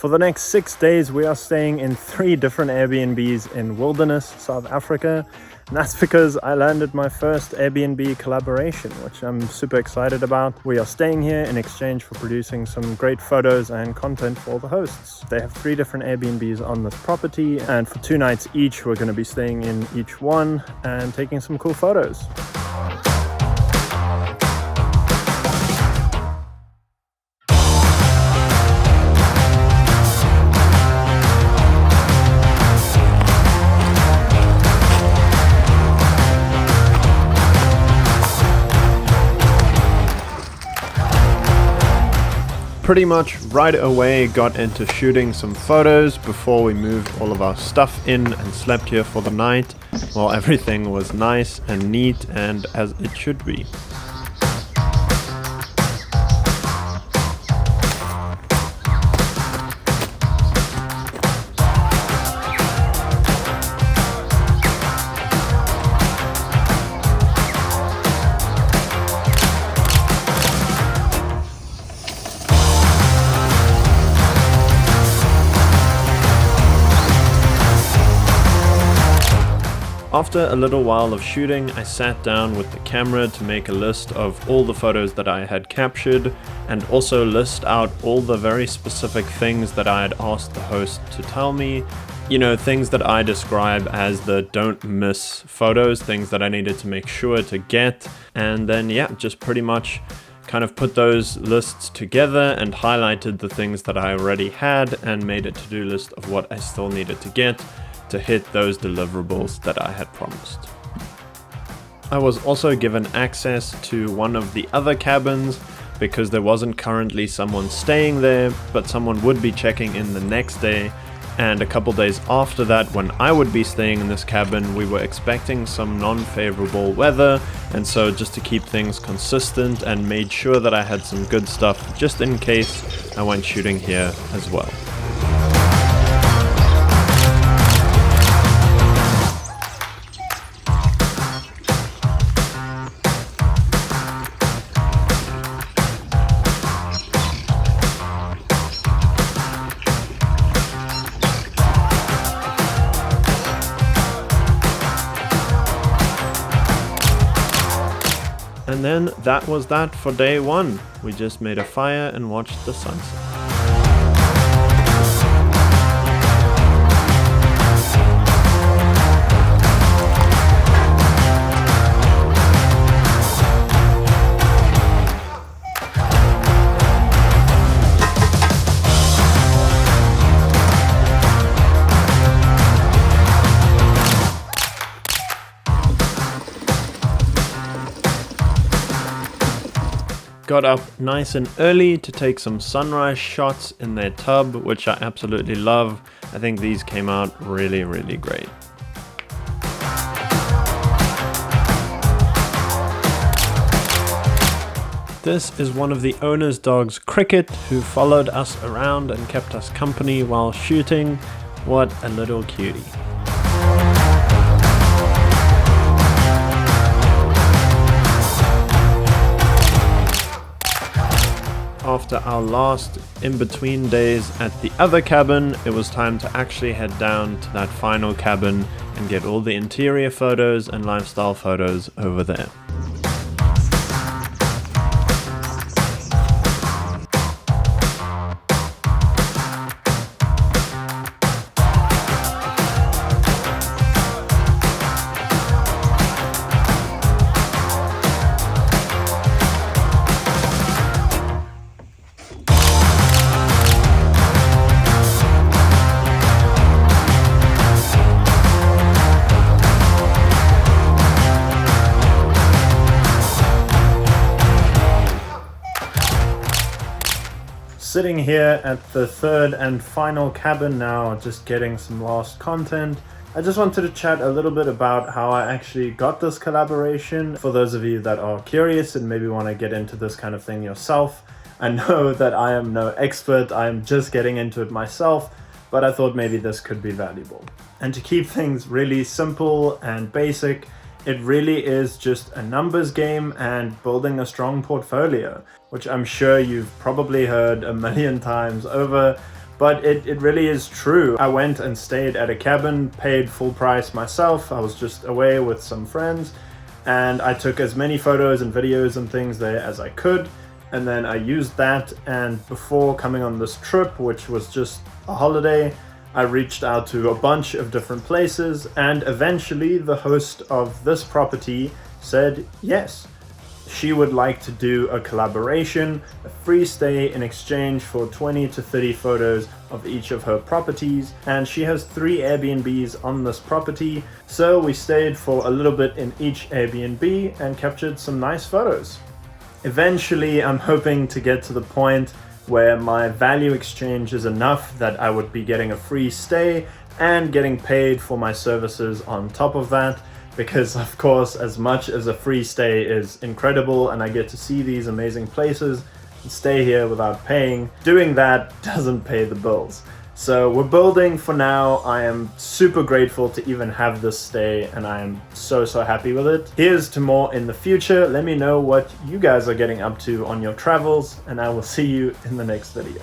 For the next 6 days, we are staying in 3 different Airbnbs in Wilderness, South Africa. And that's because I landed my first Airbnb collaboration, which I'm super excited about. We are staying here in exchange for producing some great photos and content for the hosts. They have 3 different Airbnbs on this property, and for 2 nights each, we're going to be staying in each one and taking some cool photos. Pretty much right away got into shooting some photos before we moved all of our stuff in and slept here for the night, while everything was nice and neat and as it should be. After a little while of shooting, I sat down with the camera to make a list of all the photos that I had captured and also list out all the very specific things that I had asked the host to tell me. You know, things that I describe as the don't miss photos, things that I needed to make sure to get. And then, just pretty much kind of put those lists together and highlighted the things that I already had and made a to-do list of what I still needed to get to hit those deliverables that I had promised. I was also given access to one of the other cabins because there wasn't currently someone staying there, but someone would be checking in the next day. And a couple days after that, when I would be staying in this cabin, we were expecting some non-favorable weather, and so just to keep things consistent and made sure that I had some good stuff just in case I went shooting here as well. And then that was that for day 1. We just made a fire and watched the sunset. Got up nice and early to take some sunrise shots in their tub, which I absolutely love. I think these came out really, really great. This is one of the owner's dogs, Cricket, who followed us around and kept us company while shooting. What a little cutie. After our last in-between days at the other cabin, it was time to actually head down to that final cabin and get all the interior photos and lifestyle photos over there. Sitting here at the 3rd and final cabin now, just getting some last content. I just wanted to chat a little bit about how I actually got this collaboration. For those of you that are curious and maybe want to get into this kind of thing yourself, I know that I am no expert, I'm just getting into it myself, but I thought maybe this could be valuable. And to keep things really simple and basic, it really is just a numbers game and building a strong portfolio, which I'm sure you've probably heard a million times over. but it really is true. I went and stayed at a cabin, paid full price myself. I was just away with some friends, and I took as many photos and videos and things there as I could. And then I used that, and before coming on this trip, which was just a holiday, I reached out to a bunch of different places, and eventually the host of this property said yes. She would like to do a collaboration, a free stay in exchange for 20 to 30 photos of each of her properties, and she has 3 Airbnbs on this property, so we stayed for a little bit in each Airbnb and captured some nice photos. Eventually, I'm hoping to get to the point where my value exchange is enough that I would be getting a free stay and getting paid for my services on top of that, because of course, as much as a free stay is incredible and I get to see these amazing places and stay here without paying, doing that doesn't pay the bills. So we're building for now. I am super grateful to even have this stay, and I am so happy with it. Here's to more in the future. Let me know what you guys are getting up to on your travels, and I will see you in the next video.